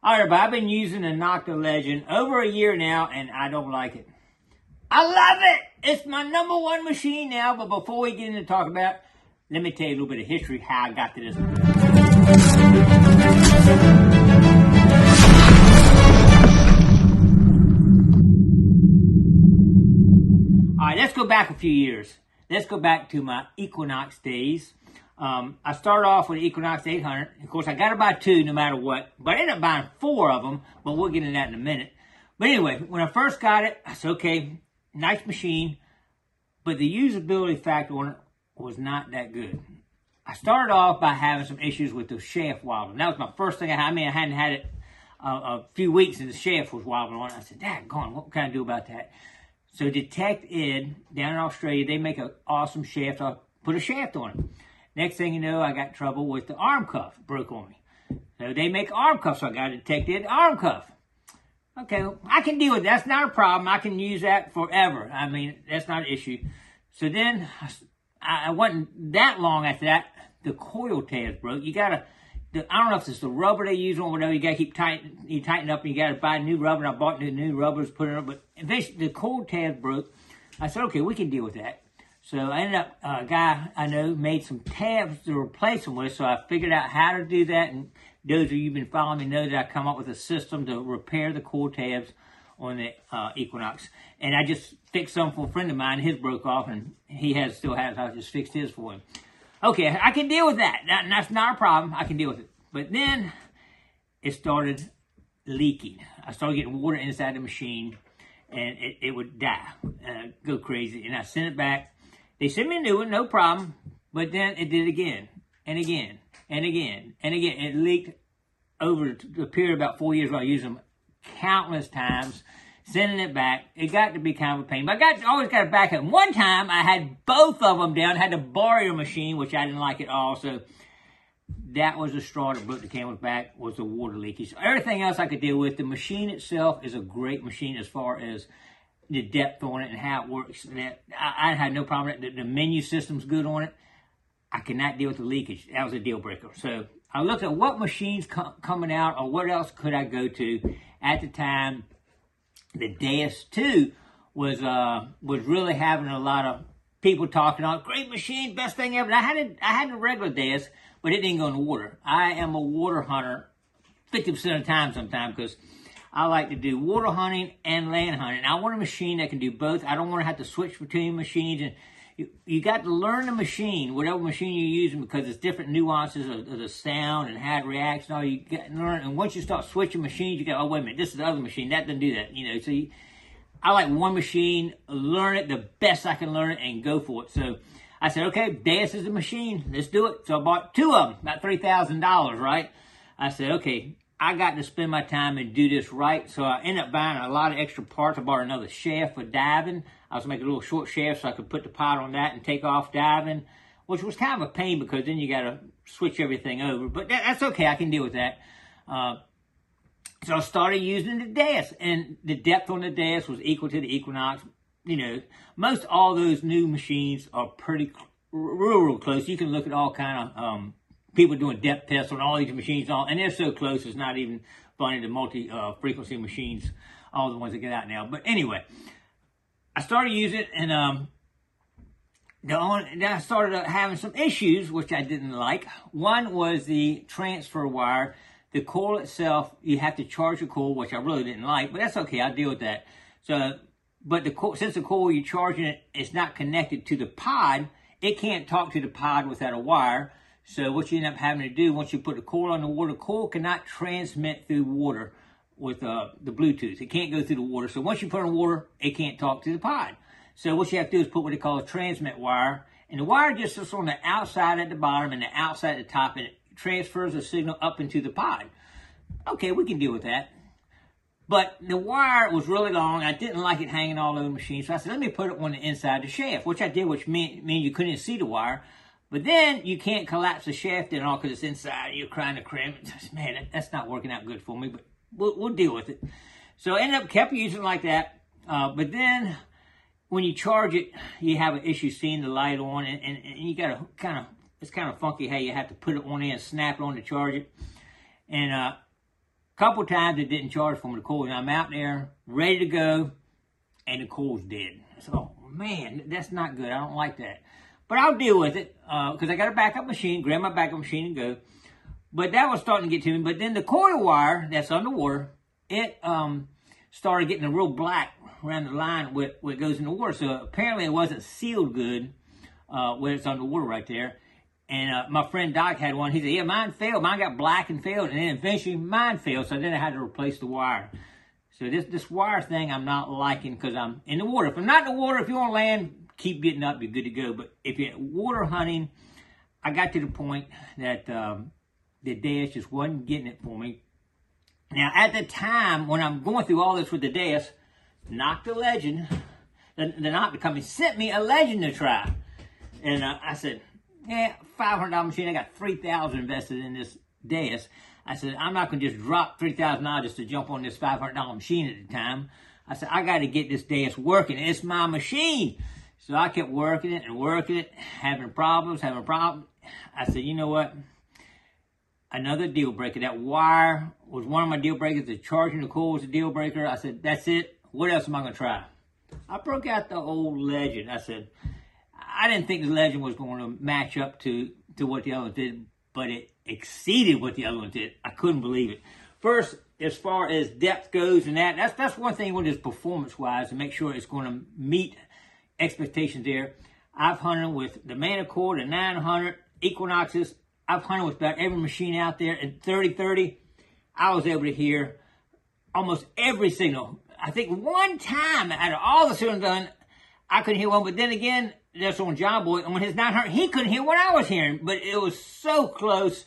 All right, everybody, I've been using the Nocta Legend over a year now, and I don't like it. I love it! It's my #1 machine now, but before we get into talk about it, let me tell you a little bit of history, how I got to this. All right, let's go back a few years. Let's go back to my Equinox days. I started off with the Equinox 800. Of course, I got to buy 2 no matter what, but I ended up buying 4 of them, but we'll get into that in a minute. But anyway, when I first got it, I said, okay, nice machine, but the usability factor on it was not that good. I started off by having some issues with the shaft wobbling. That was my first thing I had. I mean, I hadn't had it a few weeks and the shaft was wobbling on it. I said, daggone, what can I do about that? So Detect Ed down in Australia, they make an awesome shaft. I put a shaft on it. Next thing you know, I got trouble with the arm cuff, broke on me. So they make arm cuffs, so I got a Detect Ed arm cuff. Okay, I can deal with that. That's not a problem. I can use that forever. I mean, that's not an issue. So then, I wasn't that long after that, the coil tabs broke. You gotta, I don't know if it's the rubber they use or whatever, you gotta keep tighten up and you gotta buy new rubber. And I bought new rubbers, put it up, but eventually the coil tabs broke. I said, okay, we can deal with that. So I ended up, a guy I know made some tabs to replace them with, so I figured out how to do that. And those of you who've been following me know that I come up with a system to repair the coil tabs on the Equinox. And I just fixed some for a friend of mine. His broke off, and he still has. I just fixed his for him. Okay, I can deal with that. That's not a problem. I can deal with it. But then it started leaking. I started getting water inside the machine, and it would die, go crazy. And I sent it back. They sent me a new one, no problem. But then it did again, and again, and again, and again. It leaked over the period of about 4 years where I used them countless times, sending it back. It got to be kind of a pain. But I always got it back up. One time, I had both of them down, had to borrow a machine, which I didn't like at all. So that was the straw that broke the camel's back, was the water leakage. Everything else I could deal with. The machine itself is a great machine as far as the depth on it and how it works. I had no problem with it. The menu system's good on it. I cannot deal with the leakage. That was a deal breaker. So I looked at what machines coming out or what else could I go to. At the time, the Deus 2 was really having a lot of people talking on great machine, best thing ever. And I had a regular Deus, but it didn't go in the water. I am a water hunter 50% of the time sometimes because I like to do water hunting and land hunting. I want a machine that can do both. I don't want to have to switch between machines. And you got to learn the machine, whatever machine you're using, because it's different nuances of the sound and how it reacts and all. You got to learn. And once you start switching machines, you go, oh, wait a minute, this is the other machine. That doesn't do that. You know, so I like one machine, learn it the best I can learn it, and go for it. So I said, okay, Deus is a machine. Let's do it. So I bought 2 of them, about $3,000, right? I said, okay, I got to spend my time and do this right. So I ended up buying a lot of extra parts. I bought another shaft for diving. I was making a little short shaft so I could put the pot on that and take off diving, which was kind of a pain because then you got to switch everything over. But that's okay. I can deal with that. So I started using the Deus, and the depth on the Deus was equal to the Equinox. You know, most all those new machines are pretty real close. You can look at all kind of people doing depth tests on all these machines, and they're so close, it's not even funny. The multi-frequency machines, all the ones that get out now. But anyway, I started using it, and then I started having some issues, which I didn't like. One was the transfer wire. The coil itself, you have to charge the coil, which I really didn't like, but that's okay. I'll deal with that. So, but since the coil you're charging it, it's not connected to the pod, it can't talk to the pod without a wire. So what you end up having to do, once you put the coil on the water, the coil cannot transmit through water with the Bluetooth. It can't go through the water. So once you put it in water, it can't talk to the pod. So what you have to do is put what they call a transmit wire. And the wire just sits on the outside at the bottom and the outside at the top, and it transfers the signal up into the pod. Okay, we can deal with that. But the wire was really long. I didn't like it hanging all over the machine. So I said, let me put it on the inside of the shaft, which I did, which meant you couldn't see the wire. But then you can't collapse the shaft in all because it's inside. You're trying to cram it. Man, that's not working out good for me, but we'll deal with it. So I ended up kept using it like that. But then when you charge it, you have an issue seeing the light on, and you got to it's kind of funky how you have to put it on there and snap it on to charge it. And couple times it didn't charge from the coil, and I'm out there ready to go, and the coil's dead. So, man, that's not good. I don't like that. But I'll deal with it because I got a backup machine, grab my backup machine and go. But that was starting to get to me. But then the coil wire that's underwater, it started getting a real black around the line where it goes in the water. So apparently it wasn't sealed good where it's underwater right there. And my friend Doc had one. He said, yeah, mine failed. Mine got black and failed. And then eventually mine failed. So then I had to replace the wire. So this wire thing I'm not liking because I'm in the water. If I'm not in the water, if you're on land, keep getting up, you're good to go. But if you're water hunting, I got to the point that the dash just wasn't getting it for me. Now, at the time, when I'm going through all this with the dash, Knock the Legend, the company sent me a Legend to try. And I said, yeah, $500 machine. I got $3,000 invested in this dash. I said, I'm not going to just drop $3,000 just to jump on this $500 machine at the time. I said, I got to get this dash working. It's my machine. So I kept working it, having problems. I said, you know what? Another deal breaker. That wire was one of my deal breakers. The charging the coil was a deal breaker. I said, that's it. What else am I going to try? I broke out the old Legend. I said, I didn't think the Legend was going to match up to what the other one did, but it exceeded what the other one did. I couldn't believe it. First, as far as depth goes and that's one thing with this performance-wise to make sure it's going to meet expectations there. I've hunted with the Manicord, the 900, Equinoxes. I've hunted with about every machine out there. At 30-30, I was able to hear almost every signal. I think one time out of all the signals done, I couldn't hear one. But then again, that's on John Boy. On his 900, he couldn't hear what I was hearing. But it was so close.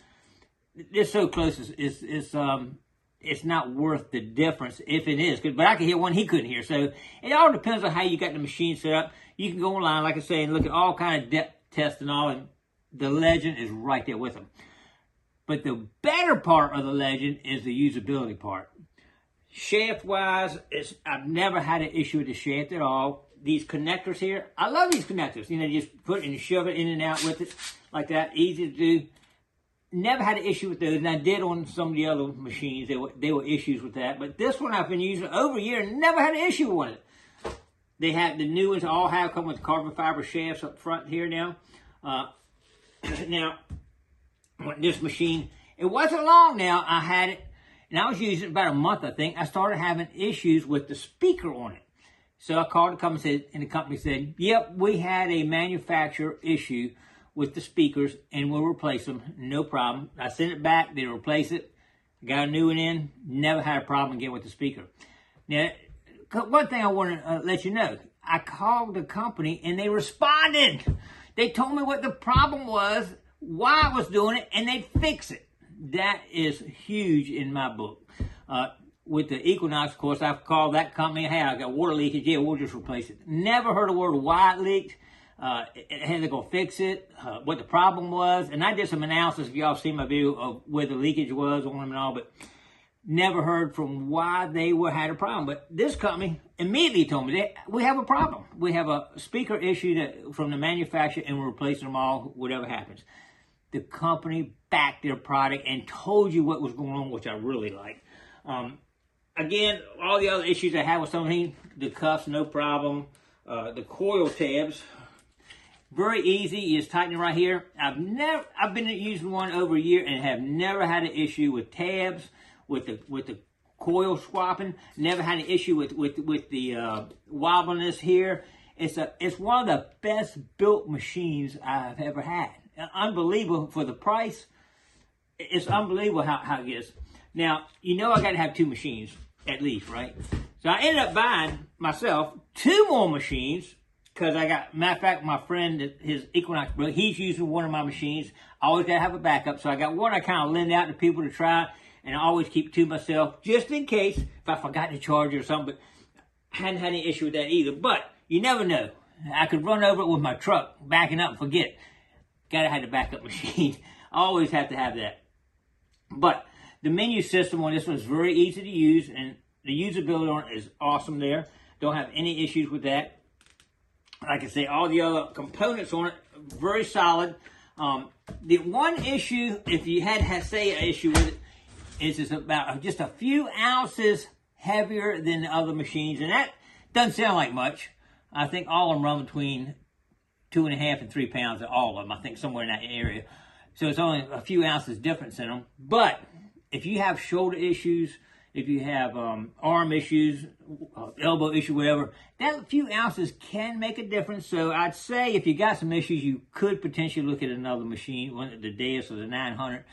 It's so close. It's not worth the difference if it is. But I could hear one he couldn't hear. So it all depends on how you got the machine set up. You can go online, like I say, and look at all kind of depth tests and all. And the Legend is right there with them. But the better part of the Legend is the usability part. Shaft-wise, I've never had an issue with the shaft at all. These connectors here, I love these connectors. You know, you just put it and shove it in and out with it like that. Easy to do. Never had an issue with those, and I did on some of the other machines. There were issues with that. But this one I've been using over a year and never had an issue with it. They have the new ones all have come with carbon fiber shafts up front here now. Now, this machine, it wasn't long now I had it, and I was using it about a month, I think. I started having issues with the speaker on it. So I called the company, and the company said, yep, we had a manufacturer issue with the speakers, and we'll replace them, no problem. I sent it back, they replaced it, got a new one in, never had a problem again with the speaker. Now, one thing I want to let you know, I called the company, and they responded. They told me what the problem was, why I was doing it, and they'd fix it. That is huge in my book. With the Equinox, of course, I've called that company. Hey, I got water leakage. Yeah, we'll just replace it. Never heard a word of why it leaked. Hey, they're going to fix it, what the problem was. And I did some analysis, if y'all seen my video, of where the leakage was on them and all, but never heard from why they had a problem. But this company immediately told me, we have a problem. We have a speaker issue from the manufacturer, and we're replacing them all, whatever happens. The company backed their product and told you what was going on, which I really like. Again, all the other issues I had with something, the cuffs, no problem. The coil tabs, very easy. You just tighten it right here. I've been using one over a year and have never had an issue with tabs, with the coil swapping. Never had an issue with the wobbliness here. It's one of the best built machines I've ever had. Unbelievable for the price. It's unbelievable how it gets. Now, you know I got to have two machines, at least, right? So I ended up buying myself two more machines because matter of fact, my friend, his Equinox, he's using one of my machines. I always got to have a backup. So I got one I kind of lend out to people to try, and I always keep two myself just in case if I forgot to charge it or something. But I hadn't had any issue with that either. But you never know. I could run over it with my truck, backing up and forget. Got to have the backup machine. I always have to have that. But the menu system on this one is very easy to use, and the usability on it is awesome there. Don't have any issues with that. Like I say, all the other components on it, very solid. The one issue, if you had say an issue with it, is just about just a few ounces heavier than the other machines, and that doesn't sound like much. I think all of them run between 2.5 and 3 pounds, all of them, I think somewhere in that area. So it's only a few ounces difference in them. But if you have shoulder issues, if you have arm issues, elbow issue, whatever, that few ounces can make a difference. So I'd say if you got some issues, you could potentially look at another machine, one of the Deus or the 900,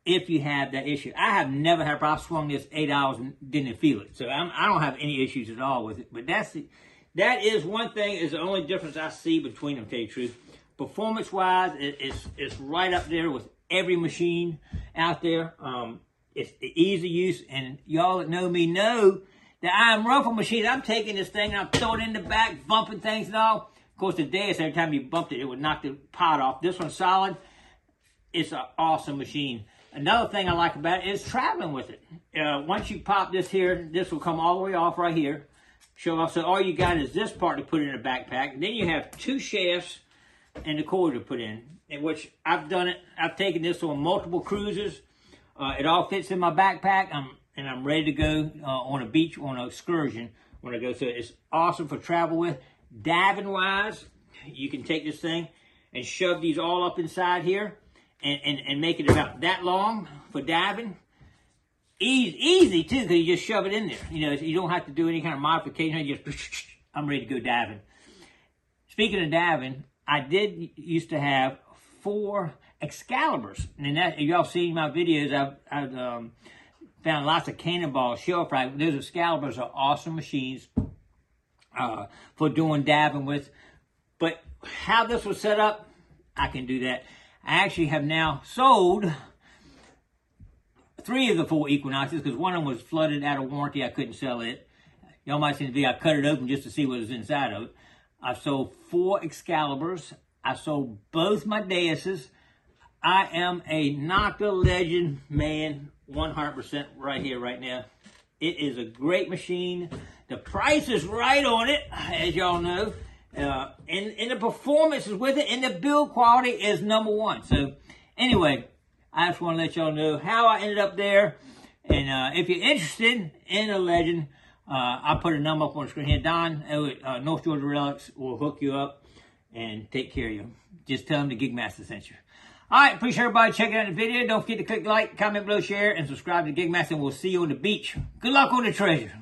if you have that issue. I have never had a problem. I swung this 8 hours and didn't feel it. So I don't have any issues at all with it. But that is one thing, is the only difference I see between them, to tell you the truth. Performance-wise, it's right up there with every machine out there. It's the easy use, and y'all that know me know that I'm ruffle machines. I'm taking this thing and I'm throwing it in the back, bumping things and all. Of course, the Deus, every time you bumped it, it would knock the pot off. This one's solid. It's an awesome machine. Another thing I like about it is traveling with it. Once you pop this here, this will come all the way off right here. Show off. So all you got is this part to put in a backpack. Then you have 2 shafts and the cord to put in which I've done it. I've taken this on multiple cruises. It all fits in my backpack, and I'm ready to go on a beach, on an excursion when I go. So it's awesome for travel with. Diving wise, you can take this thing and shove these all up inside here and make it about that long for diving. Easy too, because you just shove it in there. You know, you don't have to do any kind of modification. You just, I'm ready to go diving. Speaking of diving, I used to have 4 Excaliburs, and that, y'all seen my videos, I've found lots of cannonball shell frag. Those Excaliburs are awesome machines for doing diving with. But how this was set up, I can do that. I actually have now sold 3 of the 4 Equinoxes, because one of them was flooded out of warranty. I couldn't sell it. Y'all might see the video. I cut it open just to see what was inside of it. I sold 4 Excaliburs. I sold both my Deuses. I am a knocker legend man, 100% right here, right now. It is a great machine. The price is right on it, as y'all know. And the performance is with it, and the build quality is #1. So anyway, I just want to let y'all know how I ended up there. And if you're interested in a legend, I'll put a number up on the screen here. Don at North Georgia Relics will hook you up and take care of you. Just tell them the Gigmaster sent you. All right, appreciate everybody checking out the video. Don't forget to click like, comment below, share, and subscribe to Gigmaster, and we'll see you on the beach. Good luck on the treasure.